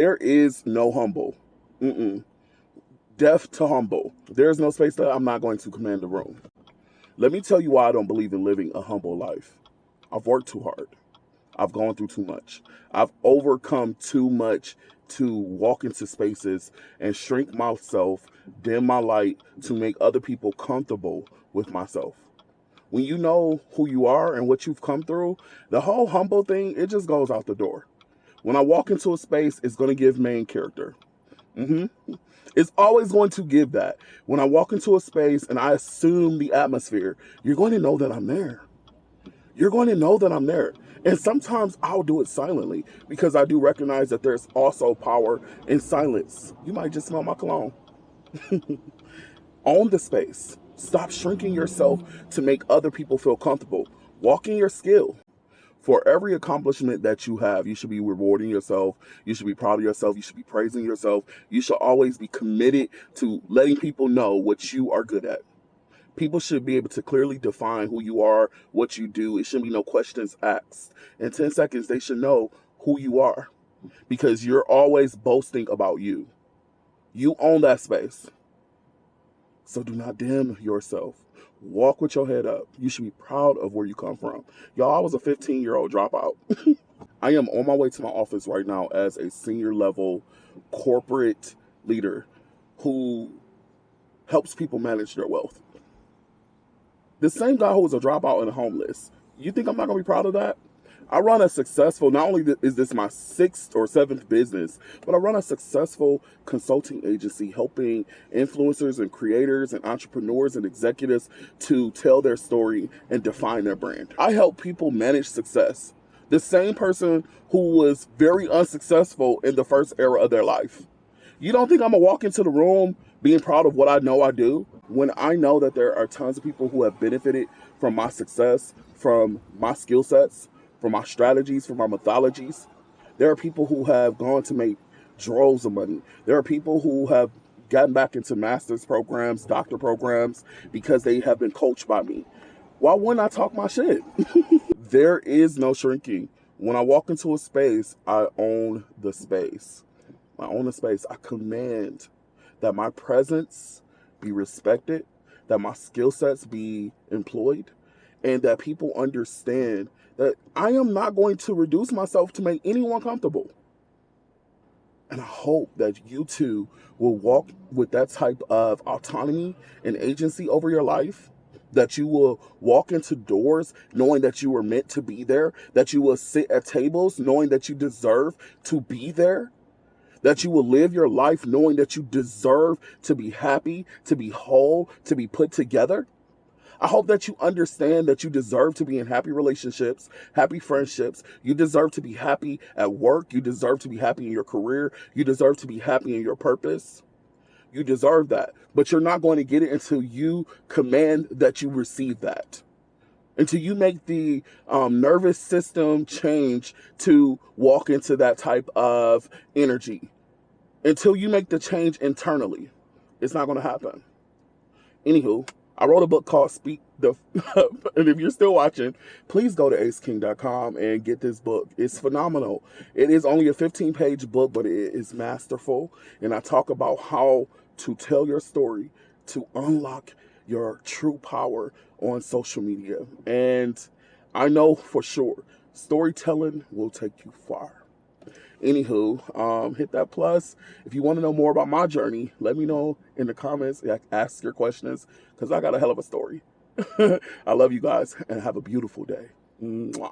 There is no humble. Mm-mm. Deaf to humble. There is no space that I'm not going to command the room. Let me tell you why I don't believe in living a humble life. I've worked too hard. I've gone through too much. I've overcome too much to walk into spaces and shrink myself, dim my light to make other people comfortable with myself. When you know who you are and what you've come through, the whole humble thing, it just goes out the door. When I walk into a space, it's going to give main character. hmm It's always going to give that. When I walk into a space and I assume the atmosphere, you're going to know that I'm there. You're going to know that I'm there. And sometimes I'll do it silently because I do recognize that there's also power in silence. You might just smell my cologne. Own the space. Stop shrinking yourself to make other people feel comfortable. Walk in your skill. For every accomplishment that you have, you should be rewarding yourself. You should be proud of yourself. You should be praising yourself. You should always be committed to letting people know what you are good at. People should be able to clearly define who you are, what you do. It shouldn't be no questions asked. In 10 seconds, they should know who you are because you're always boasting about you. You own that space. So do not dim yourself. Walk with your head up. You should be proud of where you come from. Y'all, I was a 15-year-old dropout. I am on my way to my office right now as a senior level corporate leader who helps people manage their wealth. The same guy who was a dropout and homeless. You think I'm not going to be proud of that? I run a successful, not only is this my 6th or 7th business, but I run a successful consulting agency helping influencers and creators and entrepreneurs and executives to tell their story and define their brand. I help people manage success. The same person who was very unsuccessful in the first era of their life. You don't think I'm going to walk into the room being proud of what I know I do when I know that there are tons of people who have benefited from my success, from my skill sets, from my strategies, from my methodologies. There are people who have gone to make droves of money. There are people who have gotten back into master's programs, doctor programs, because they have been coached by me. Why wouldn't I talk my shit? There is no shrinking. When I walk into a space, I own the space. I own the space. I command that my presence be respected, that my skill sets be employed, and that people understand that I am not going to reduce myself to make anyone comfortable. And I hope that you too will walk with that type of autonomy and agency over your life, that you will walk into doors knowing that you were meant to be there, that you will sit at tables knowing that you deserve to be there, that you will live your life knowing that you deserve to be happy, to be whole, to be put together. I hope that you understand that you deserve to be in happy relationships, happy friendships. You deserve to be happy at work. You deserve to be happy in your career. You deserve to be happy in your purpose. You deserve that. But you're not going to get it until you command that you receive that. Until you make the nervous system change to walk into that type of energy. Until you make the change internally, it's not going to happen. Anywho, I wrote a book called Speak the and if you're still watching, please go to aceking.com and get this book. It's phenomenal. It is only a 15-page book, but it is masterful. And I talk about how to tell your story to unlock your true power on social media. And I know for sure storytelling will take you far. Anywho, hit that plus. If you want to know more about my journey, let me know in the comments. Ask your questions because I got a hell of a story. I love you guys and have a beautiful day. Mwah.